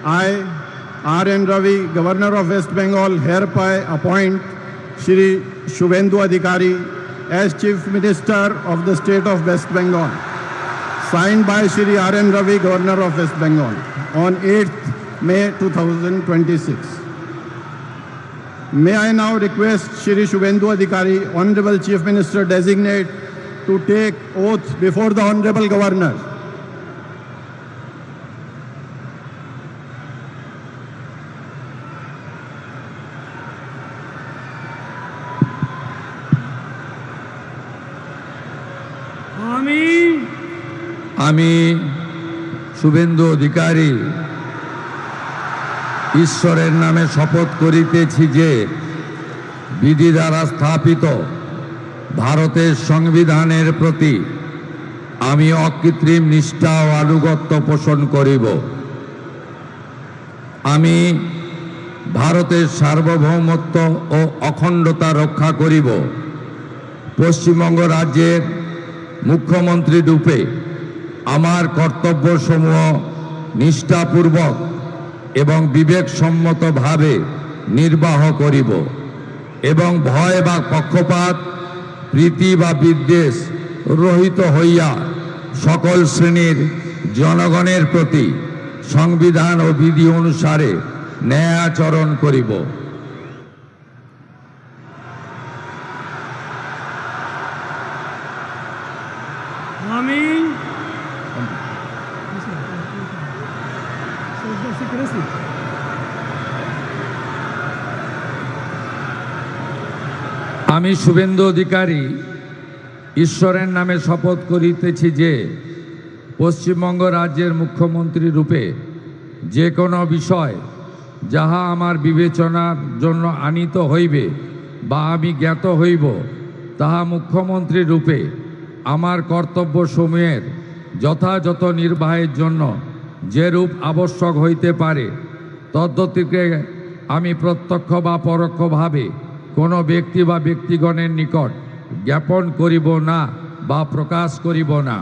I, R.N. Ravi, Governor of West Bengal, hereby appoint Shri Shubhendu Adhikari as Chief Minister of the State of West Bengal. Signed by Shri R.N. Ravi, Governor of West Bengal, on 8th May 2026. May I now request Shri Shubhendu Adhikari, Honorable Chief Minister Designate, to take oath before the Honorable Governor. আমি শুভেন্দু অধিকারী ঈশ্বরের নামে শপথ করিতেছি যে বিধি দ্বারা স্থাপিত ভারতের সংবিধানের প্রতি আমি অকৃত্রিম নিষ্ঠা ও আনুগত্য পোষণ করিব। আমি ভারতের সার্বভৌমত্ব ও অখণ্ডতা রক্ষা করিব। পশ্চিমবঙ্গ রাজ্যের মুখ্যমন্ত্রী রূপে আমার কর্তব্যসমূহ নিষ্ঠাপূর্বক এবং বিবেকসম্মতভাবে নির্বাহ করিব এবং ভয় বা পক্ষপাত, প্রীতি বা বিদ্বেষ রহিত হইয়া সকল শ্রেণীর জনগণের প্রতি সংবিধান ও বিধি অনুসারে ন্যায় আচরণ করিব। আমি শুভেন্দু অধিকারী ঈশ্বরের নামে শপথ করিতেছি যে পশ্চিমবঙ্গ রাজ্যের মুখ্যমন্ত্রী রূপে যে কোনো বিষয় যাহা আমার বিবেচনার জন্য আনিত হইবে বা আমি জ্ঞাত হইব, তাহা মুখ্যমন্ত্রী রূপে আমার কর্তব্যসমূহের যথাযথ নির্বাহের জন্য যেরূপ আবশ্যক হইতে পারে তদ্গতিকে আমি প্রত্যক্ষ বা পরোক্ষভাবে কোনো ব্যক্তি বা ব্যক্তিগণের নিকট জ্ঞাপন করিব না বা প্রকাশ করিব না।